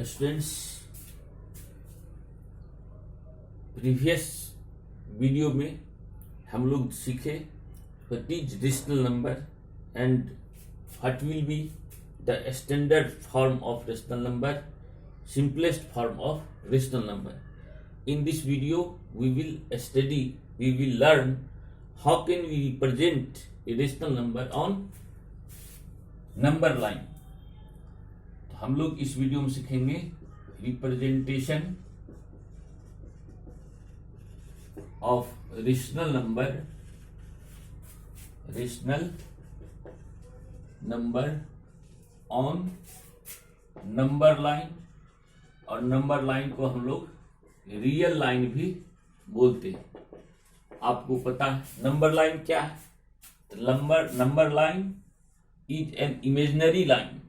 Students, previous video में हम लोग सीखे what is rational number and what will be the standard form of rational number, simplest form of rational number. In this video we will learn how can we represent a rational number on number line. तो हम लोग इस video में सीखेंगे representation of rational number on number line, और number line को हम लोग रियल लाइन भी बोलते हैं। आपको पता है नंबर लाइन क्या है? तो number line is an imaginary line.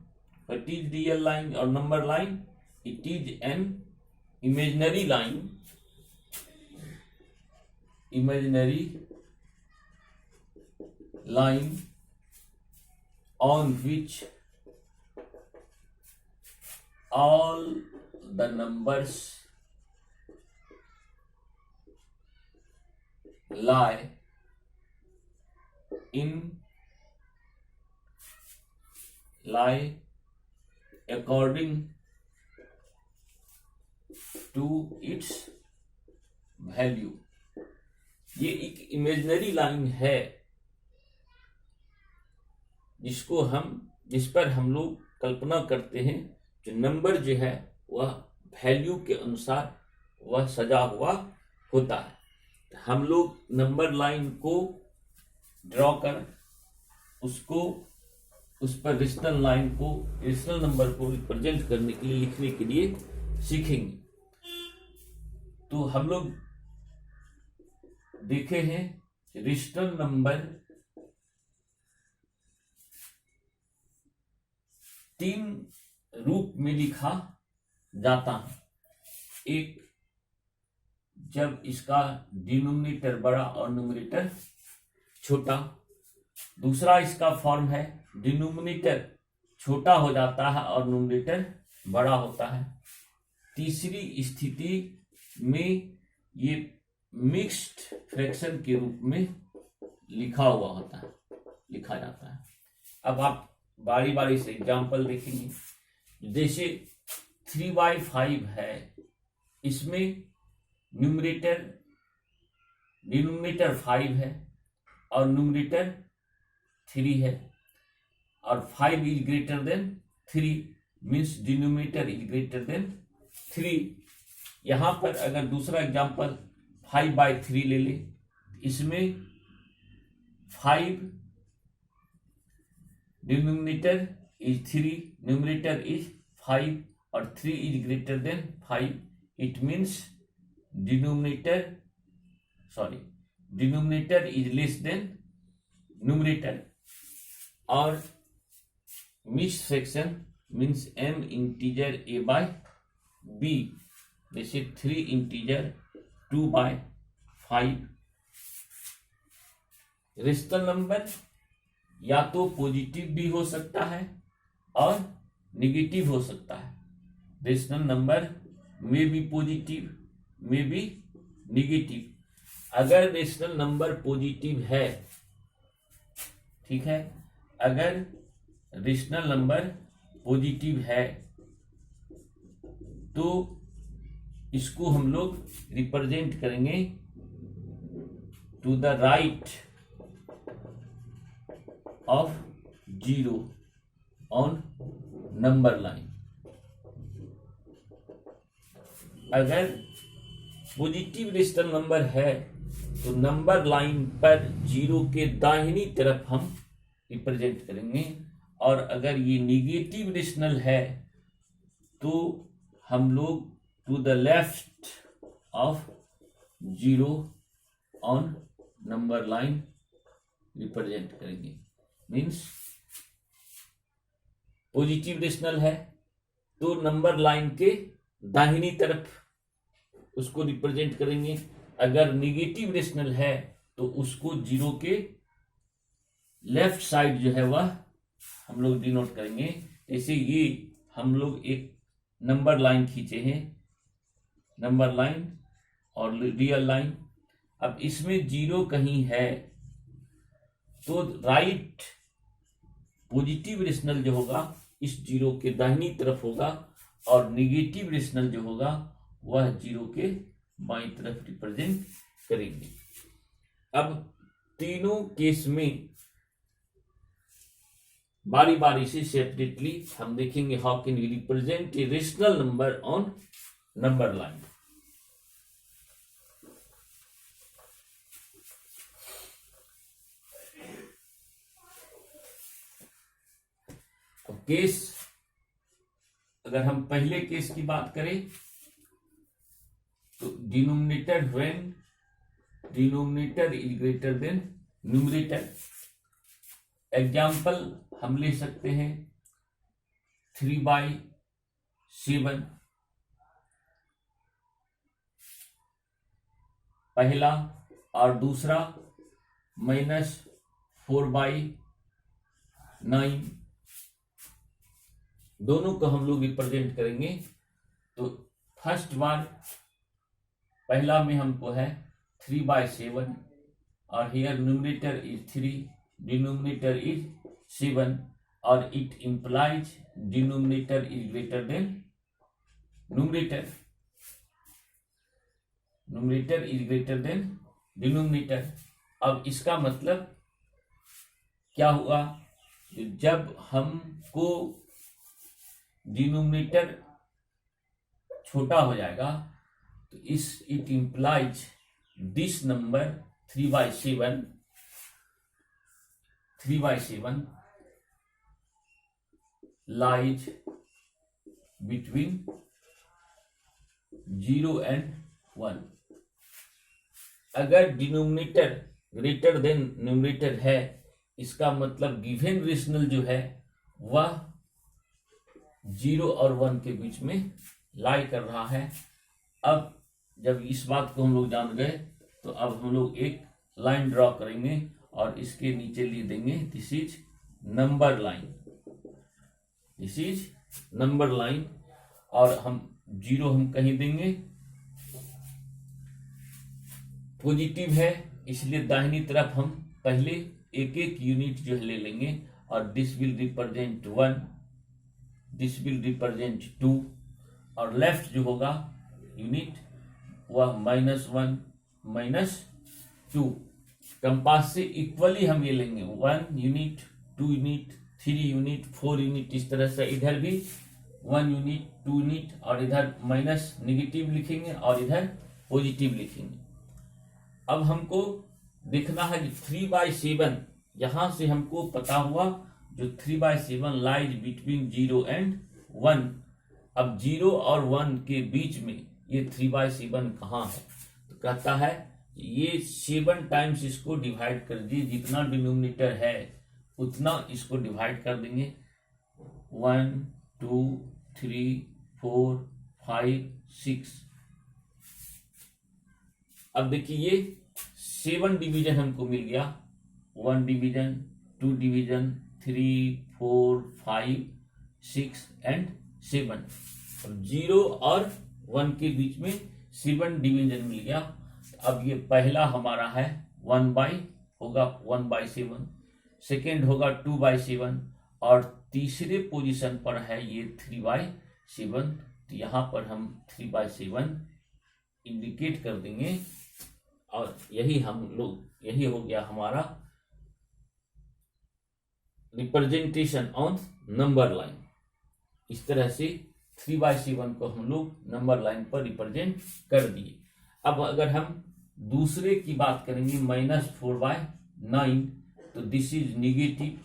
What is real line और number line? It is an imaginary line on which all the numbers lie according to its value। ये एक इमेजिनरी लाइन है जिस पर हम लोग कल्पना करते हैं जो नंबर जो है वह वैल्यू के अनुसार वह सजा हुआ होता है। हम लोग नंबर लाइन को ड्रॉ कर उस पर रेशनल नंबर को रिप्रेजेंट करने के लिए, लिखने के लिए सीखेंगे। तो हम लोग देखे हैं रेशनल नंबर तीन रूप में लिखा जाता है। एक, जब इसका डिनोमिनेटर बड़ा और न्यूमरेटर छोटा। दूसरा इसका फॉर्म है डिनोमिनेटर छोटा हो जाता है और न्यूमरेटर बड़ा होता है। तीसरी स्थिति में ये मिक्स्ड फ्रैक्शन के रूप में लिखा जाता है। अब आप बारी बारी से एग्जाम्पल देखेंगे। जैसे 3/5 है, इसमें डिनोमिनेटर 5 है और न्यूमरेटर 3 है, और 5 is greater then 3 means denominator is greater then 3। यहां पर अगर दूसरा एग्जाम्पल 5/3 ले ले, इसमें 5 डिनोमिनेटर इज 3, न्यूमरेटर इज 5 और 3 is greater than 5। It means denominator is less than numerator. और mixed fraction means m integer a/b, जैसे 3 इंटीजर 2/5। रेशनल नंबर या तो पॉजिटिव भी हो सकता है और निगेटिव हो सकता है। रेशनल नंबर में भी पॉजिटिव में भी निगेटिव। अगर रेशनल नंबर पॉजिटिव है, ठीक है, अगर रेशनल नंबर पॉजिटिव है तो इसको हम लोग रिप्रेजेंट करेंगे to the right of 0 on number line. अगर पॉजिटिव रेशनल नंबर है तो नंबर लाइन पर 0 के दाहिनी तरफ हम रिप्रेजेंट करेंगे, और अगर ये निगेटिव रेशनल है तो हम लोग to the left of 0 on number line represent करेंगे। मीन्स पॉजिटिव रेशनल है तो नंबर लाइन के दाहिनी तरफ उसको रिप्रेजेंट करेंगे। अगर निगेटिव रेशनल है तो उसको 0 के लेफ्ट साइड जो है वह हम लोग डिनोट करेंगे। जैसे ये हम लोग एक नंबर लाइन खींचे हैं, नंबर लाइन और रियल लाइन। अब इसमें जीरो कहीं है तो राइट पॉजिटिव रेशनल जो होगा इस जीरो के दाहिनी तरफ होगा और निगेटिव रेशनल जो होगा वह जीरो के बाईं तरफ रिप्रेजेंट करेंगे। अब तीनों केस में बारी बारी से सेपरेटली हम देखेंगे how can we represent a rational number on number line. अब केस, अगर हम पहले केस की बात करें तो denominator when denominator is greater than numerator. Example हम ले सकते हैं 3/7 पहला और दूसरा, -4/9 दोनों को हम लोग रिप्रेजेंट करेंगे। तो फर्स्ट बार पहला में हमको है 3/7 और here numerator is 3, denominator is 7 और it implies denominator is greater than numerator, numerator is greater than denominator. अब इसका मतलब क्या हुआ, जब हमको डिनोमिनेटर छोटा हो जाएगा तो it implies this number 3/7 lies between 0 and 1। अगर डिनोमिनेटर ग्रेटर देन न्यूमरेटर है इसका मतलब गिवन रेशनल जो है वह 0 और 1 के बीच में लाई कर रहा है। अब जब इस बात को हम लोग जान गए तो अब हम लोग एक लाइन ड्रॉ करेंगे और इसके नीचे लिख देंगे this is number line, this is number line. और हम 0 हम कहीं देंगे, पॉजिटिव है इसलिए दाहिनी तरफ हम पहले एक एक यूनिट जो है ले लेंगे और this will represent 1, this will represent 2 और लेफ्ट जो होगा यूनिट वह -1 -2। कंपास से इक्वली हम ये लेंगे 1 यूनिट, 2 यूनिट, 3 यूनिट, 4 यूनिट, इस तरह से इधर भी 1 यूनिट, 2 यूनिट और इधर माइनस नेगेटिव लिखेंगे और इधर पॉजिटिव लिखेंगे। अब हमको देखना है कि 3/7 यहां से हमको पता हुआ जो 3/7 लाइज बिटवीन 0 and 1। अब 0 और 1 के बीच में ये 3/7 कहाँ है, तो कहता है ये 7 टाइम्स इसको डिवाइड कर दिए, जितना डिनोमिनेटर है उतना इसको डिवाइड कर देंगे 1 2 3 4 5 6। अब देखिए ये 7 डिवीजन हमको मिल गया, 1 डिवीजन, 2 डिवीजन, 3 4 5 6 एंड 7। 0 और 1 के बीच में 7 डिवीजन मिल गया। अब ये पहला हमारा है 1/7, सेकेंड होगा 2/7 और तीसरे पोजीशन पर है ये 3/7। तो यहाँ पर हम 3/7 इंडिकेट कर देंगे और यही हो गया हमारा रिप्रेजेंटेशन ऑन नंबर लाइन। इस तरह से 3/7 को हम लोग नंबर लाइन पर रिप्रेजेंट कर दिए। अब अगर हम दूसरे की बात करेंगे -4/9 तो दिस इज निगेटिव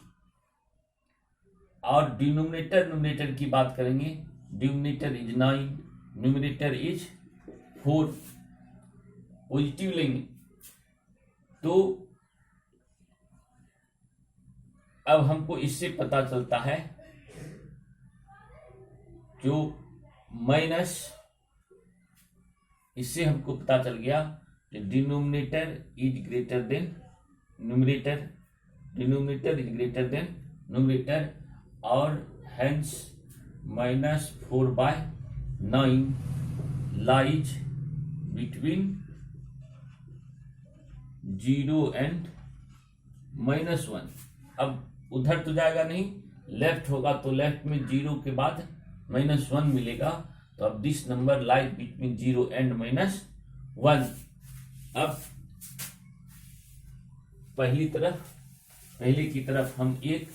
और डिनोमिनेटर की बात करेंगे, denominator is 9, numerator is 4, positive लेंगे। तो अब हमको इससे पता चलता है जो माइनस, इससे हमको पता चल गया कि denominator is greater than numerator, denominator is greater than numerator और हेंस -4/9 9 lies between 0 and -1। अब उधर तो जाएगा नहीं, लेफ्ट होगा तो लेफ्ट में 0 के बाद -1 मिलेगा। तो अब this number lies between 0 and -1। अब पहले की तरफ हम एक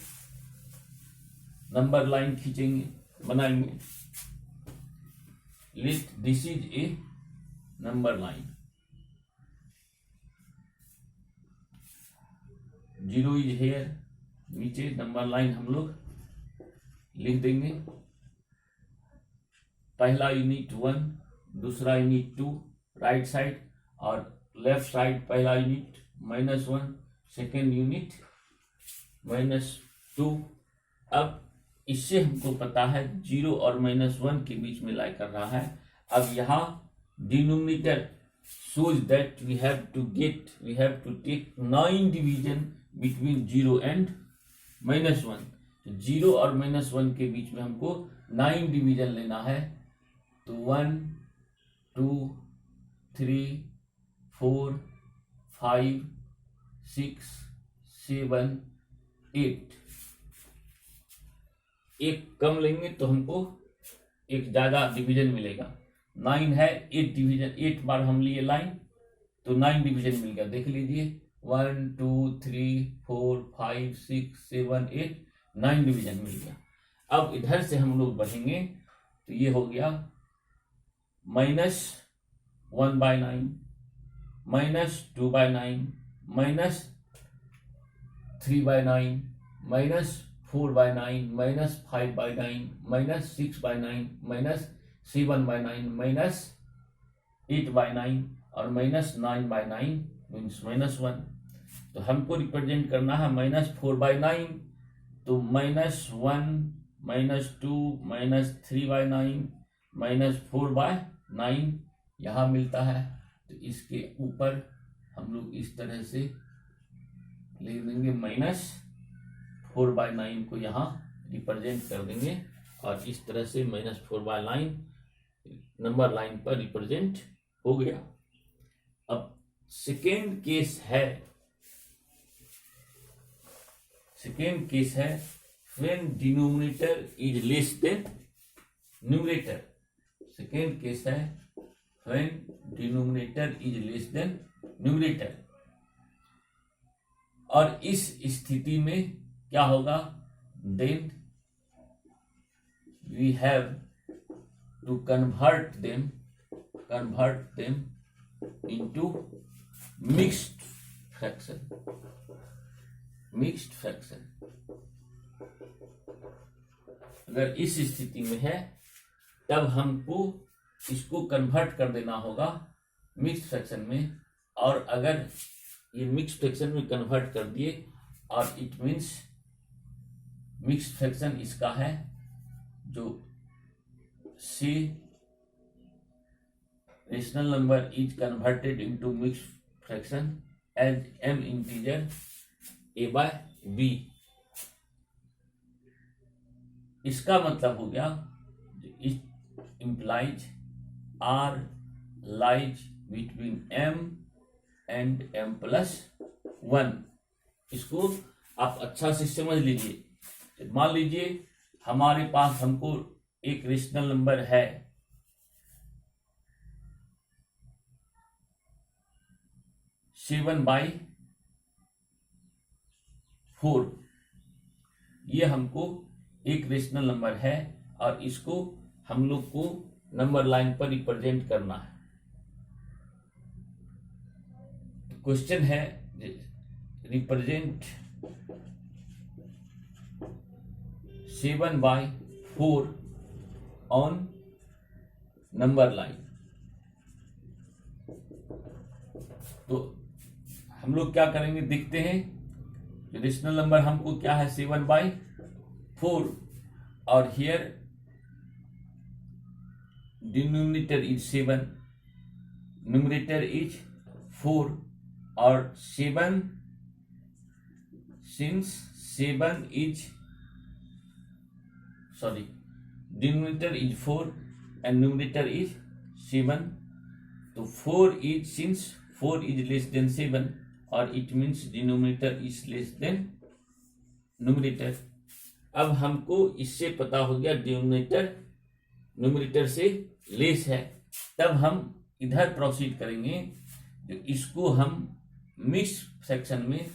नंबर लाइन खींचेंगे, बनाएंगे। List this is a number line, 0 is here, नीचे नंबर लाइन हम लोग लिख देंगे। पहला यूनिट 1, दूसरा यूनिट 2 राइट साइड, और लेफ्ट साइड पहला यूनिट -1, सेकेंड यूनिट -2। अब इससे हमको पता है 0 और -1 के बीच में लाई कर रहा है। अब यहाँ denominator shows that we have to take 9 division between 0 and -1। 0 और -1 के बीच में हमको 9 डिवीजन लेना है। तो 1 2 3 4 5 6 7 8। एक कम लेंगे तो हमको एक ज्यादा डिवीजन मिलेगा। 9 है, 8 डिवीजन, 8 बार हम लिए लाइन तो 9 डिवीजन मिल गया। देख लीजिए 1 2 3 4 5 6 7 8, 9 डिवीजन मिल गया। अब इधर से हम लोग बढ़ेंगे तो ये हो गया -1/9, -2/9, -3/9, -4/9, -5/9, -6/9, -7/9, -8/9 और -9/9 मीन्स -1। तो हमको रिप्रेजेंट करना है -4/9, तो -1, -2, -3/9, -4/9 यहाँ मिलता है। तो इसके ऊपर हम लोग इस तरह से लिख देंगे, -4/9 को यहाँ रिप्रेजेंट कर देंगे, और इस तरह से -4/9 नंबर लाइन पर रिप्रेजेंट हो गया। अब सेकेंड केस है when denominator is less than numerator। Second case है when denominator is less than numerator। और इस स्थिति में क्या होगा, then we have to convert them into mixed fraction। अगर इस स्थिति में है तब हमको इसको कन्वर्ट कर देना होगा मिक्स्ड फ्रैक्शन में। और अगर ये मिक्स्ड फ्रैक्शन में कन्वर्ट कर दिए, और इट मीन्स मिक्स्ड फ्रैक्शन इसका है जो C rational number is converted into mixed fraction as m integer a/b। इसका मतलब हो गया it implies r lies between m and m+1। इसको आप अच्छा से समझ लीजिए। मान लीजिए हमारे पास हमको एक रेशनल नंबर है 7/4। ये हमको एक रेशनल नंबर है और इसको हम लोग को नंबर लाइन पर रिप्रेजेंट करना है। क्वेश्चन है रिप्रेजेंट 7/4 ऑन नंबर लाइन। तो हम लोग क्या करेंगे, देखते हैं। रेशनल नंबर हमको क्या है 7/4, और here denominator is 7, numerator is 4, और 7 since 7 is denominator is 4 and numerator is 7. तो 4 is, since 4 is less than 7, or it means denominator is less than numerator. अब हमको इससे पता हो गया डिनोमिनेटर न्यूमरेटर से लेस है, तब हम इधर प्रोसीड करेंगे, तो इसको हम मिक्स फ्रैक्शन में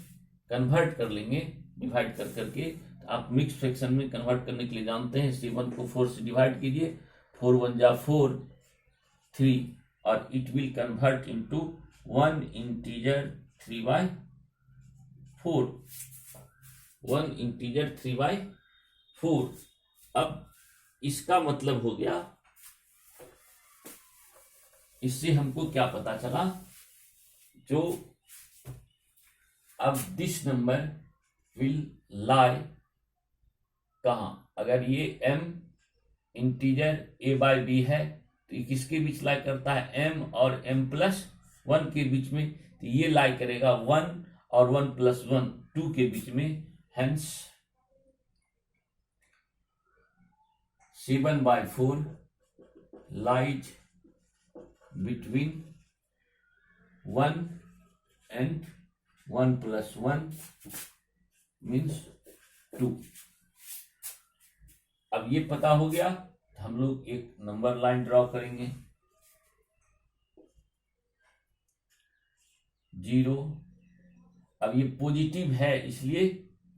कन्वर्ट कर लेंगे डिवाइड कर करके। तो आप मिक्स फ्रैक्शन में कन्वर्ट करने के लिए जानते हैं 7 को 4 से डिवाइड कीजिए, 4 1 जा 4 3, और it will convert into 1 integer 3/4, 1 integer 3/4। अब इसका मतलब हो गया, इससे हमको क्या पता चला, जो अब दिस नंबर विल लाई कहाँ, अगर ये m इंटीजर a/b है तो ये किसके बीच लाई करता है, m और m+1 के बीच में, तो ये लाई करेगा 1 और 1+1 2 के बीच में। Hence 7/4 lies between 1 and 1+1 means 2। अब ये पता हो गया, तो हम लोग एक नंबर लाइन ड्रॉ करेंगे 0। अब ये पॉजिटिव है इसलिए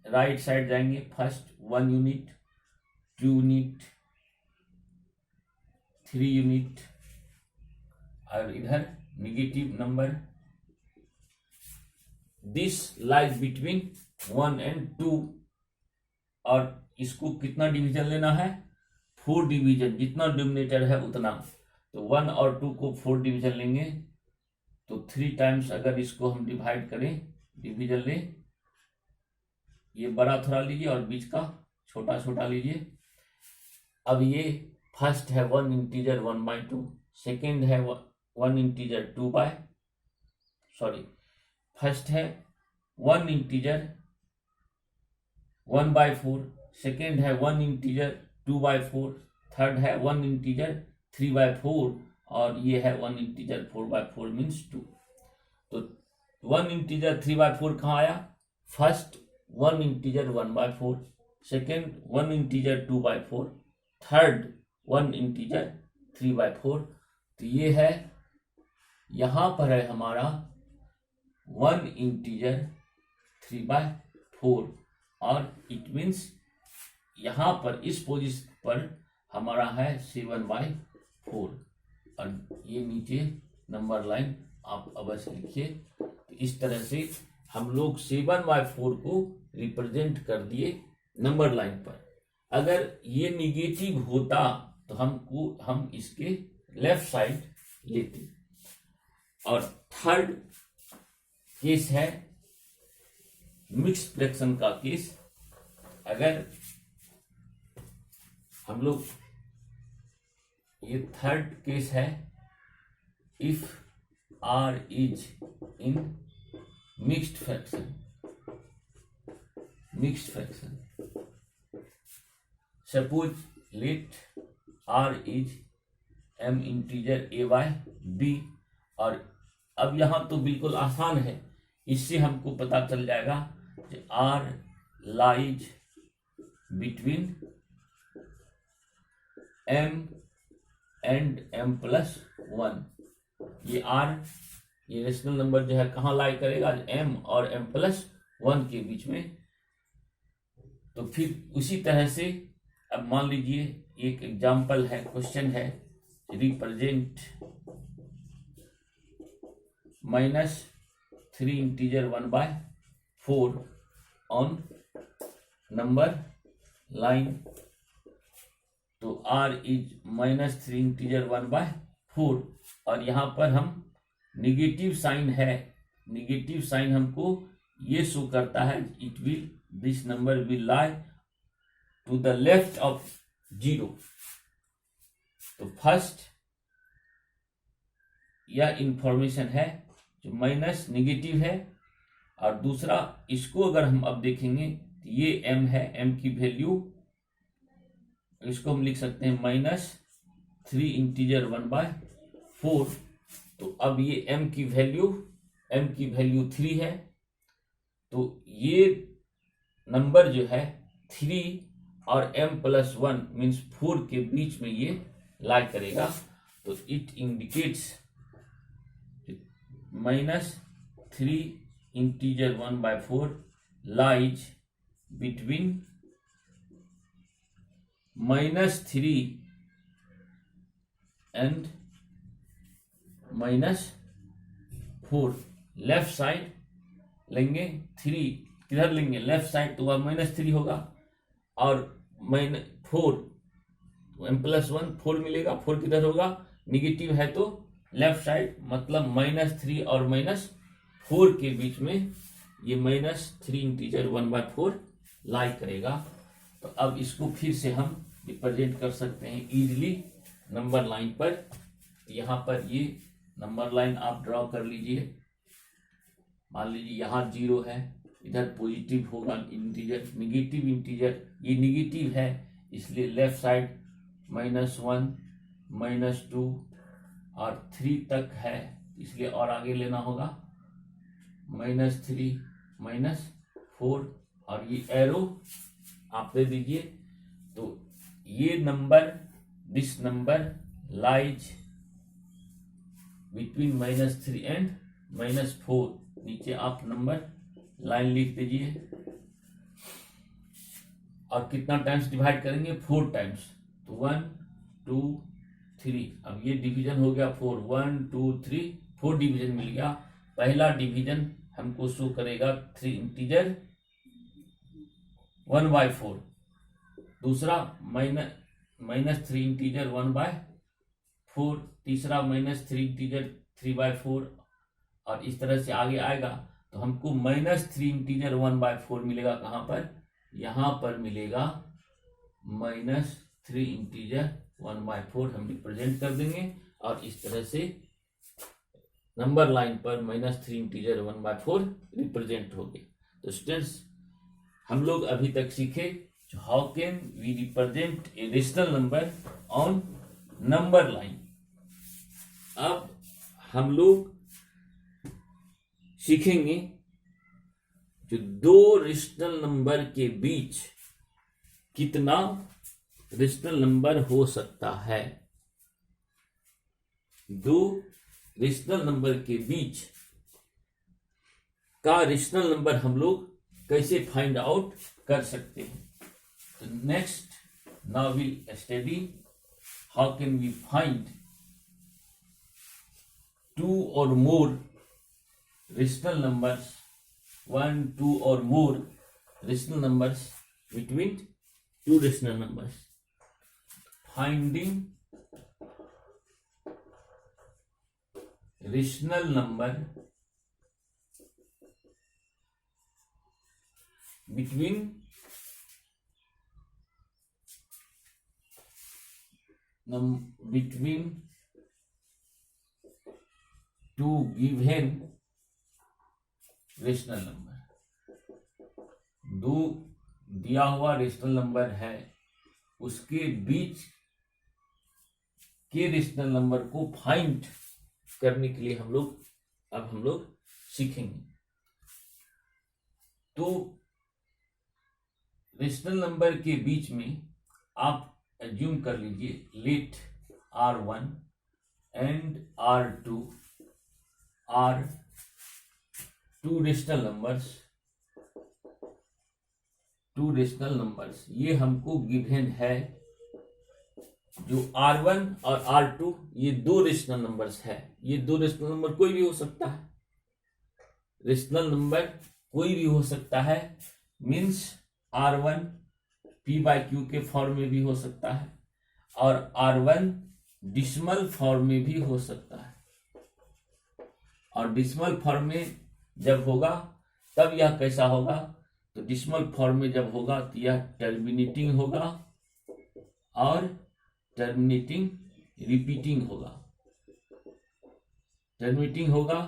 राइट साइड जाएंगे, फर्स्ट 1 यूनिट, 2 यूनिट, 3 यूनिट, और इधर negative number. This lies between 1 and 2, और इसको कितना डिवीजन लेना है, 4 डिवीजन, जितना डिनोमिनेटर है उतना। तो 1 और 2 को 4 डिवीजन लेंगे, तो 3 टाइम्स अगर इसको हम डिवाइड करें, डिवीजन लें, ये बड़ा थोड़ा लीजिए और बीच का छोटा छोटा लीजिए। अब ये फर्स्ट है 1 इंटीजर 1/2, सेकेंड है 1 इंटीजर फर्स्ट है 1 इंटीजर 1/4, सेकेंड है 1 इंटीजर 2/4, थर्ड है 1 इंटीजर 3/4, और ये है 1 इंटीजर 4/4 मीन्स 2। तो 1 इंटीजर 3/4 कहाँ आया, first 1 integer 1/4, second 1 integer 2/4, third 1 integer 3/4। तो ये है, यहां पर है हमारा 1 इंटीजर 3/4, और इट मीन्स यहां पर इस पोजीशन पर हमारा है 7/4, और ये नीचे नंबर लाइन आप अवश्य लिखिए। तो इस तरह से हम लोग 7/4 को रिप्रेजेंट कर दिए नंबर लाइन पर। अगर ये निगेटिव होता तो हम इसके लेफ्ट साइड लेते। और थर्ड केस है मिक्स फ्रैक्शन का केस। अगर हम लोग, ये थर्ड केस है, if R is in mixed fraction, suppose let R is m integer a/b, और अब यहां तो बिल्कुल आसान है, इससे हमको पता चल जाएगा कि R lies between m and m+1। ये R, ये रेशनल नंबर जो है कहाँ लाई करेगा, m और m+1 के बीच में। तो फिर उसी तरह से अब मान लीजिए एक एग्जाम्पल है, क्वेश्चन है, represent -3 integer 1/4 on number line. तो R इज -3 इंटीजर 1/4, और यहाँ पर हम निगेटिव साइन है, निगेटिव साइन हमको ये शो करता है, it will, this number will lie to the left of 0। तो फर्स्ट यह इंफॉर्मेशन है जो माइनस निगेटिव है, और दूसरा इसको अगर हम अब देखेंगे तो ये m है, m की वैल्यू इसको हम लिख सकते हैं 3 इंटीजर 1/4। तो अब ये m की वैल्यू 3 है, तो ये नंबर जो है 3 और m+1 मीन्स 4 के बीच में ये लाई करेगा। तो it indicates -3 integer 1/4 lies between -3 and -4। Left side लेंगे 3, किधर लेंगे लेफ्ट साइड, तो वह -3 होगा, और -4 m+1 4 मिलेगा, 4 किधर होगा, निगेटिव है तो लेफ्ट साइड, मतलब -3 और -4 के बीच में ये -3 इंटीजर 1/4 लाई करेगा। तो अब इसको फिर से हम रिप्रेजेंट कर सकते हैं इजीली नंबर लाइन पर। यहाँ पर ये नंबर लाइन आप ड्रॉ कर लीजिए। मान लीजिए यहाँ 0 है, इधर पॉजिटिव होगा इंटीजर, निगेटिव इंटीजर, ये निगेटिव है इसलिए लेफ्ट साइड -1 -2 और 3 तक है, इसलिए और आगे लेना होगा -3 -4, और ये एरो आप दे दीजिए। तो ये number, this number lies between -3 and -4। नीचे आप नंबर लाइन लिख दीजिए, और कितना टाइम्स डिवाइड करेंगे, 4 टाइम्स। तो 1 2 3, अब ये डिवीजन हो गया 4, 1 2 3, 4 डिवीजन मिल गया। पहला डिवीजन हमको शो करेगा 3 इंटीजर 1/4, दूसरा -3 इंटीजर 1/4, तीसरा -3 इंटीजर 3/4, और इस तरह से आगे आएगा। तो हमको -3 इंटीजर 1/4 मिलेगा, कहाँ पर, यहाँ पर मिलेगा -3 इंटीजर 1/4 हम रिप्रेजेंट कर देंगे, और इस तरह से नंबर लाइन पर -3 इंटीजर 1/4 रिप्रेजेंट हो गए। तो स्टूडेंट्स, हम लोग अभी तक सीखे how can we represent a rational number on number line. अब हम लोग सीखेंगे जो दो रेशनल नंबर के बीच कितना रेशनल नंबर हो सकता है। दो रेशनल नंबर के बीच का रेशनल नंबर हम लोग कैसे फाइंड आउट कर सकते हैं। तो next now will study how can we find 2 or more rational numbers, 1 2 or more rational numbers between two rational numbers. Finding rational number between two given rational number. दो दिया हुआ रेशनल नंबर है, उसके बीच के रेशनल नंबर को find करने के लिए हम लोग सीखेंगे। तो रेशनल नंबर के बीच में आप एज्यूम कर लीजिए, let R1 and R2 are two rational numbers. ये हमको गिवन है, जो R1 और R2 ये दो रेशनल नंबर्स है। ये दो रेशनल नंबर कोई भी हो सकता है, रेशनल नंबर कोई भी हो सकता है, मीन्स R1 P/Q के फॉर्म में भी हो सकता है, और R1 डिसिमल फॉर्म में भी हो सकता है। और डिसिमल फॉर्म में जब होगा तब यह कैसा होगा, तो डिसिमल फॉर्म में जब होगा तो यह टर्मिनेटिंग होगा और टर्मिनेटिंग रिपीटिंग होगा, टर्मिनेटिंग होगा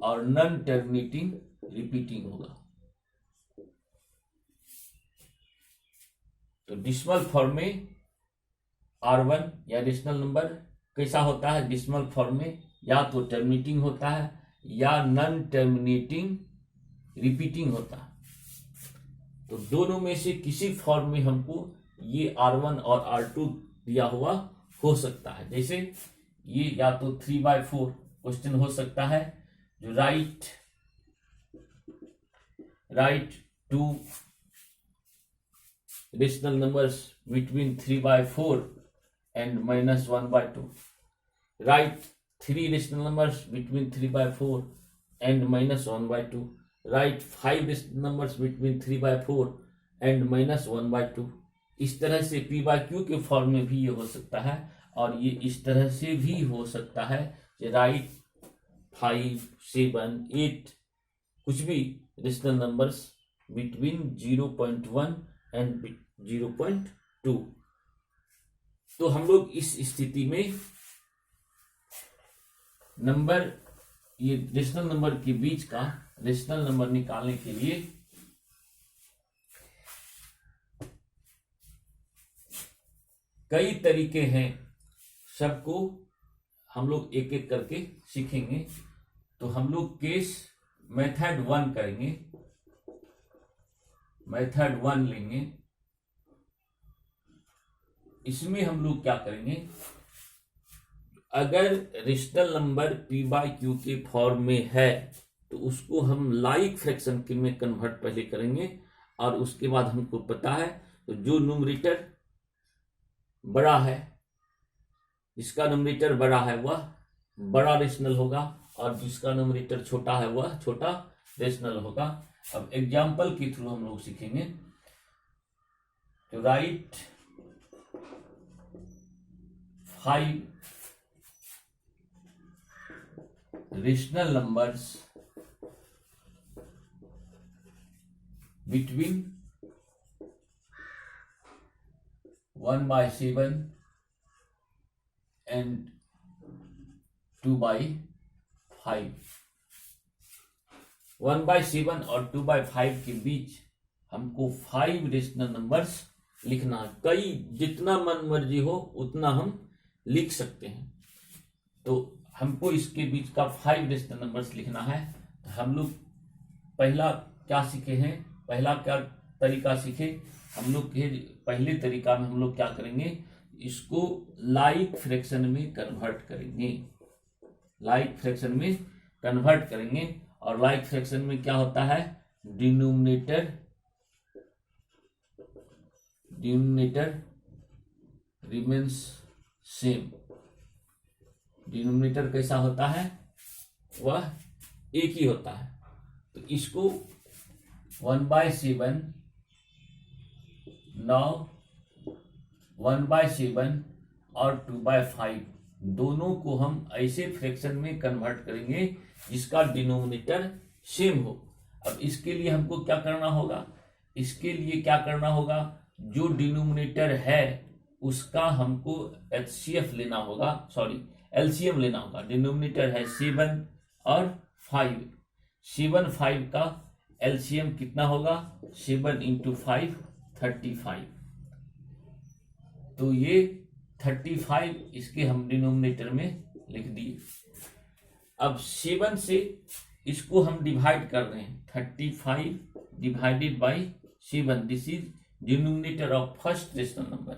और नॉन टर्मिनेटिंग रिपीटिंग होगा। तो डिसिमल फॉर्म में R1 या रेशनल नंबर कैसा होता है, डेसिमल फॉर्म में या तो टर्मिनेटिंग होता है या नॉन टर्मिनेटिंग रिपीटिंग होता है। तो दोनों में से किसी फॉर्म में हमको ये R1 और R2 दिया हुआ हो सकता है। जैसे ये या तो 3/4 क्वेश्चन हो सकता है, जो write two rational numbers between 3/4 and -1/2, write 3 rational numbers between 3/4 and -1/2, write 5 rational numbers between 3/4 and -1/2। इस तरह से P/Q के फॉर्म में भी ये हो सकता है, और ये इस तरह से भी हो सकता है कि राइट 5, 7, 8 कुछ भी रेशनल नंबर्स बिटवीन 0.1 एंड 0.2। तो हम लोग इस स्थिति में नंबर, ये रेशनल नंबर के बीच का रेशनल नंबर निकालने के लिए कई तरीके हैं, सबको हम लोग एक एक करके सीखेंगे। तो हम लोग केस मेथड 1 करेंगे, मेथड 1 लेंगे। इसमें हम लोग क्या करेंगे, अगर रेशनल नंबर P/Q के फॉर्म में है तो उसको हम लाइक फ्रैक्शन के में कन्वर्ट पहले करेंगे, और उसके बाद हमको पता है तो जो न्यूमरेटर बड़ा है, जिसका न्यूमरेटर बड़ा है वह बड़ा रेशनल होगा, और जिसका न्यूमरेटर छोटा है वह छोटा रेशनल होगा। अब एग्जाम्पल के थ्रू हम लोग सीखेंगे। तो right 5 rational numbers between 1/7 and 2/5। 1/7 और 2/5 के बीच हमको 5 रेशनल नंबर्स लिखना है। कई जितना मन मर्जी हो उतना हम लिख सकते हैं। तो हमको इसके बीच का 5 रेशनल नंबर्स लिखना है। तो हम लोग पहला क्या सीखे हैं, पहला क्या तरीका सीखे हम लोग के, पहले तरीका में हम लोग क्या करेंगे, इसको लाइक फ्रैक्शन में कन्वर्ट करेंगे, लाइक फ्रैक्शन में कन्वर्ट करेंगे। और लाइक फ्रैक्शन में क्या होता है, डिनोमिनेटर रिमेन्स सेम। डिनोमिनेटर कैसा होता है, वह एक ही होता है। तो इसको 1/7 9 1/7 और 2/5 दोनों को हम ऐसे फ्रैक्शन में कन्वर्ट करेंगे जिसका डिनोमिनेटर सेम हो। अब इसके लिए हमको क्या करना होगा, इसके लिए क्या करना होगा, जो डिनोमिनेटर है उसका हमको HCF लेना होगा, सॉरी LCM लेना होगा। डिनोमिनेटर है 7 और 5, 7 5 का LCM कितना होगा, 7 × 5 35। तो ये 35 इसके हम डिनोमिनेटर में लिख दिए। अब 7 से इसको हम डिवाइड कर रहे हैं, 35 divided by 7, this is denominator of first rational number.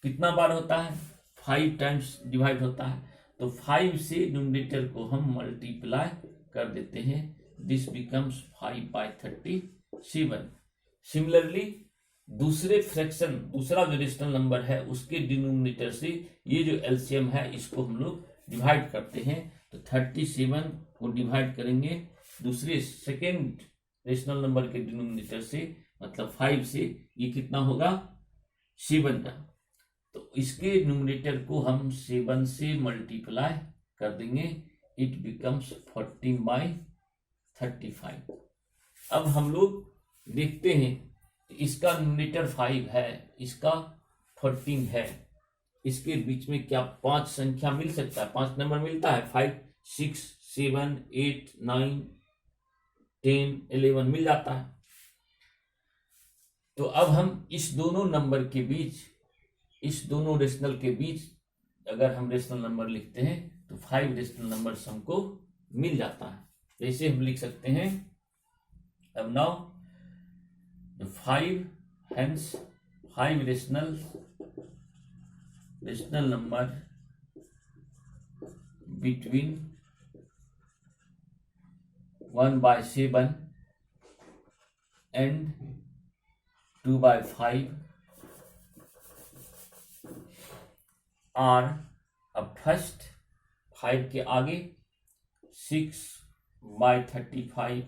कितना बार होता है, 5 टाइम्स डिवाइड होता है। तो 5 से डिनोमिनेटर को हम मल्टीप्लाई कर देते हैं, दिस बिकम्स 5/37। सिमिलरली दूसरे फ्रैक्शन, दूसरा जो रेशनल नंबर है उसके डिनोमिनेटर से ये जो LCM है इसको हम लोग डिवाइड करते हैं। तो 37 को डिवाइड करेंगे दूसरे सेकेंड रेशनल नंबर के डिनोमिनेटर से, मतलब 5 से, ये कितना होगा 7 का। तो इसके न्यूमरेटर को हम 7 से मल्टीप्लाई कर देंगे, इट बिकम्स 14/35। अब हम लोग देखते हैं, इसका न्यूमरेटर 5 है, इसका 14 है, इसके बीच में क्या 5 संख्या मिल सकता है, 5 नंबर मिलता है, 5 6 7 8 9 10 11 मिल जाता है। तो अब हम इस दोनों नंबर के बीच इस दोनों रेशनल के बीच अगर हम रेशनल नंबर लिखते हैं तो 5 रेशनल नंबर्स हमको मिल जाता है। जैसे हम लिख सकते हैं, अब now 5, hence 5 rational number between 1/7 and 2/5 are, अब फर्स्ट 5 के आगे 6/35,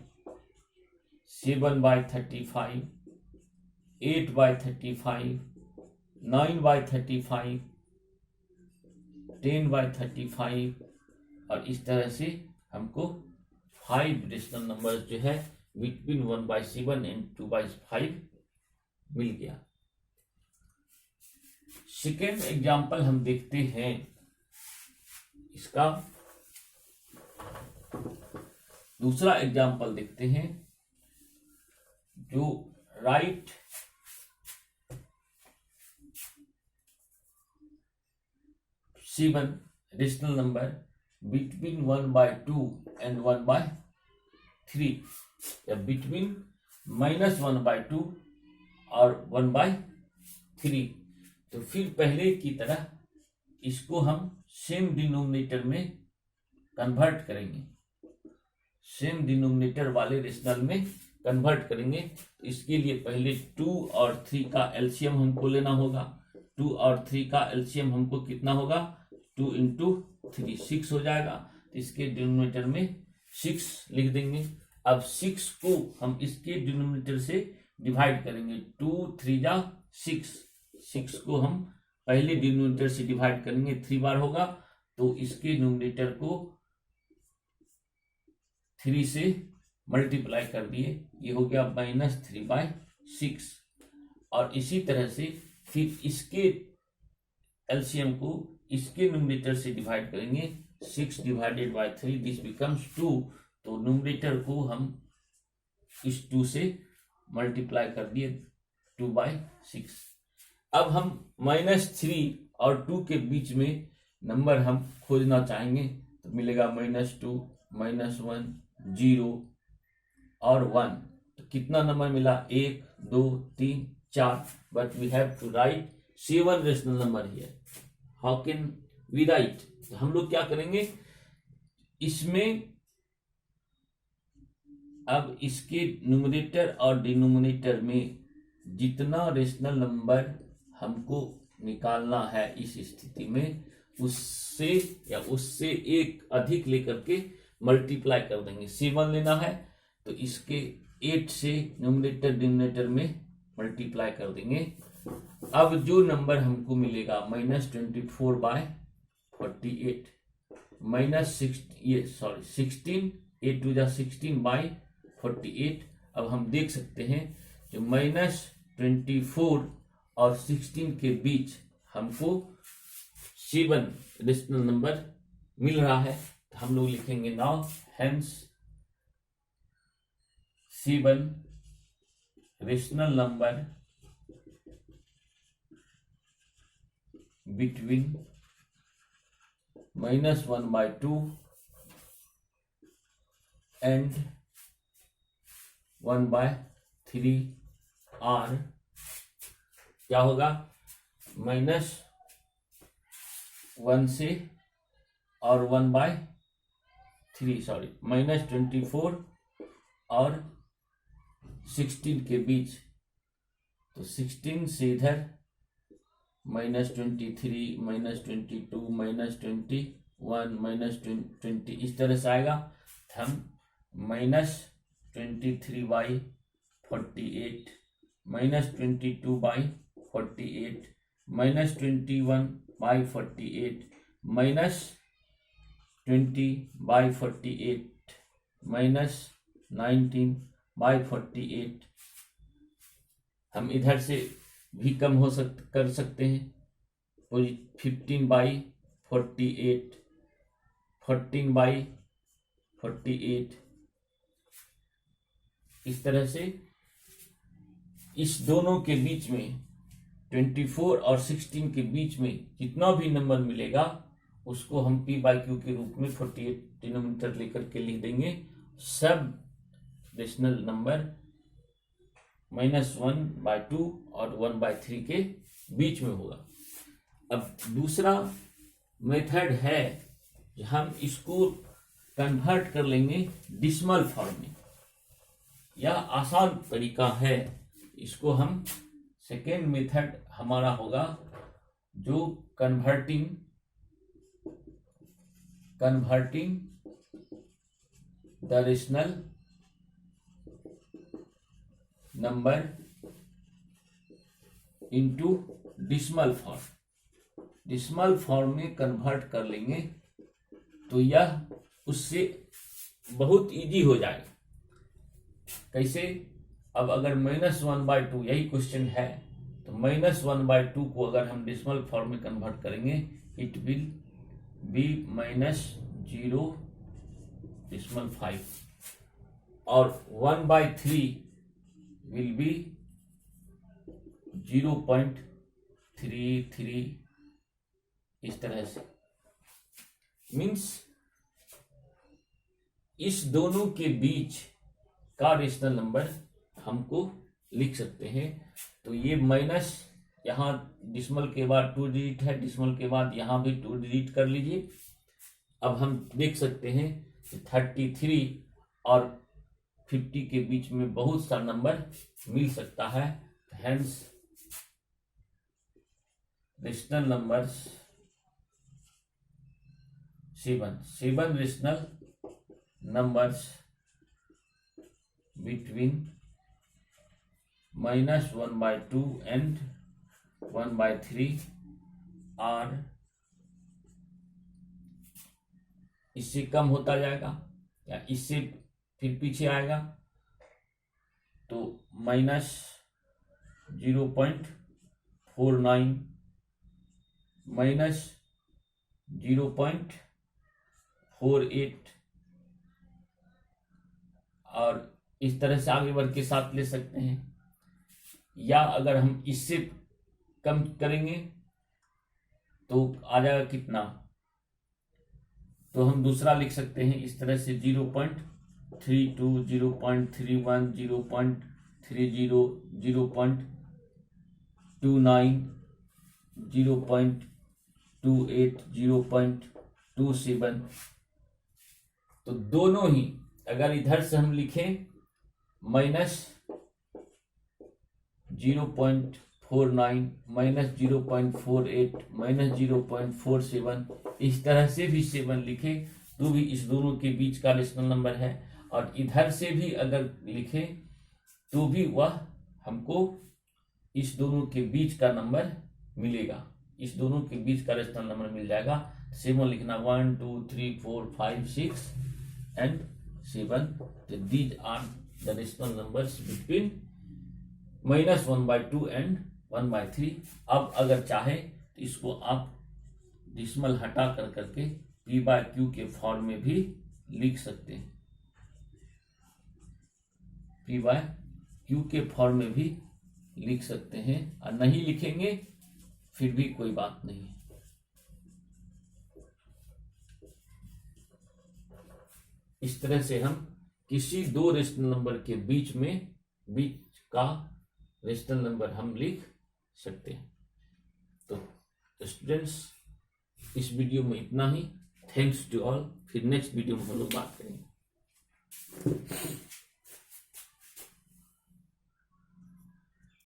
7/35, 8/35, 9/35, 10/35 और इस तरह से हमको 5 रेशनल नंबर जो है बिटवीन 1/7 एंड 2/5 मिल गया। सेकेंड एग्जाम्पल हम देखते हैं इसका, दूसरा एग्जाम्पल देखते हैं जो right 7 rational number between 1/2 and 1/3 या बिटवीन -1/2 और 1/3। तो फिर पहले की तरह इसको हम सेम डिनोमिनेटर में कन्वर्ट करेंगे, सेम डिनोमिनेटर वाले रेशनल में कन्वर्ट करेंगे। तो इसके लिए पहले 2 और 3 का एलसीएम हमको लेना होगा। 2 और 3 का एलसीएम हमको कितना होगा, 2 × 3 6 हो जाएगा। तो इसके डिनोमिनेटर में 6 लिख देंगे। अब 6 को हम इसके डिनोमिनेटर से डिवाइड करेंगे। 2 3 जा 6, 6 को हम पहले डिनोमिनेटर से डिवाइड करेंगे, 3 बार होगा। तो इसके डिनोमिनेटर को 3 से मल्टीप्लाई कर दिए, ये हो गया -3/6। और इसी तरह से फिर इसके एलसीएम को इसके न्यूमरेटर से डिवाइड करेंगे, 6 / 3 दिस बिकम्स 2। तो न्यूमरेटर को हम इस 2 से मल्टीप्लाई कर दिए 2/6। अब हम -3 और 2 के बीच में नंबर हम खोजना चाहेंगे, तो मिलेगा -2, -1, 0 और 1। तो कितना नंबर मिला, 1 2 3 4। But we have to write 7 rational number here. How can we write? तो हम लोग क्या करेंगे, इसमें अब इसके न्यूमरेटर और डिनोमिनेटर में जितना रेशनल नंबर हमको निकालना है इस स्थिति में, उससे या उससे एक अधिक लेकर के मल्टीप्लाई कर देंगे। 7 लेना है तो इसके 8 से न्यूमरेटर डिनोमिनेटर में मल्टीप्लाई कर देंगे। अब जो नंबर हमको मिलेगा -24/48 16 8 2 16/48। अब हम देख सकते हैं जो -24 और 16 के बीच हमको 7 रेशनल नंबर मिल रहा है। तो हम लोग लिखेंगे now hence 7 rational number between -1/2 and 1/3 are क्या होगा, -1 से और 1/3 -24 और 16 के बीच। तो 16 से इधर -23 -22 -21 -20 इस तरह से आएगा। हम -23/48 -22/48 -21/48 -20/48 -19/48। हम इधर से भी कम कर सकते हैं, 15/48 14/48 इस तरह से। इस दोनों के बीच में 24 और 16 के बीच में जितना भी नंबर मिलेगा उसको हम p बाई क्यू के रूप में 48 डिनोमिनेटर लेकर के लिख देंगे। सब रेशनल नंबर -1/2 और 1/3 के बीच में होगा। अब दूसरा मेथड है, हम इसको कन्वर्ट कर लेंगे डिसिमल फॉर्म में। यह आसान तरीका है, इसको हम सेकेंड मेथड हमारा होगा जो converting the rational number into decimal form. Decimal form में कन्वर्ट कर लेंगे तो यह उससे बहुत इजी हो जाएगा। कैसे? अब अगर -1/2 यही क्वेश्चन है तो -1/2 को अगर हम डेसिमल फॉर्म में कन्वर्ट करेंगे इट विल बी -0.5 और 1/3 विल बी 0.33। इस तरह से मीन्स इस दोनों के बीच का रेशनल नंबर हमको लिख सकते हैं। तो ये माइनस, यहाँ डिसिमल के बाद 2 डिजिट है, डिसिमल के बाद यहाँ भी 2 डिजिट कर लीजिए। अब हम देख सकते हैं कि 33 और 50 के बीच में बहुत सा नंबर मिल सकता है। Hence rational numbers 7 rational numbers between -1/2 and 1/3 are, इससे कम होता जाएगा या इससे फिर पीछे आएगा तो -0.49 -0.48 और इस तरह से आगे बढ़ के साथ ले सकते हैं। या अगर हम इससे कम करेंगे तो आ जाएगा कितना, तो हम दूसरा लिख सकते हैं इस तरह से 0.32 0.31 0.30 0.29 0.28 0.27। तो दोनों ही अगर इधर से हम लिखें -0.49 -0.48 -0.47, इस तरह से भी 7 लिखे तो भी इस दोनों के बीच का रेशनल नंबर है। और इधर से भी अगर लिखे तो भी वह हमको इस दोनों के बीच का नंबर मिलेगा, इस दोनों के बीच का रेशनल नंबर मिल जाएगा। 7 लिखना 1 2 3 4 5 6 and 7। These are the rational numbers between -1/2 and 1/3। अब अगर चाहे तो इसको आप डिसिमल हटा कर करके p/q के फॉर्म में भी लिख सकते हैं, p/q के फॉर्म में भी लिख सकते हैं। और नहीं लिखेंगे फिर भी कोई बात नहीं है। इस तरह से हम किसी दो रेशनल नंबर के बीच का रेशनल नंबर हम लिख सकते हैं। तो स्टूडेंट्स, इस वीडियो में इतना ही। Thanks to all. फिर नेक्स्ट वीडियो में हम लोग बात करेंगे।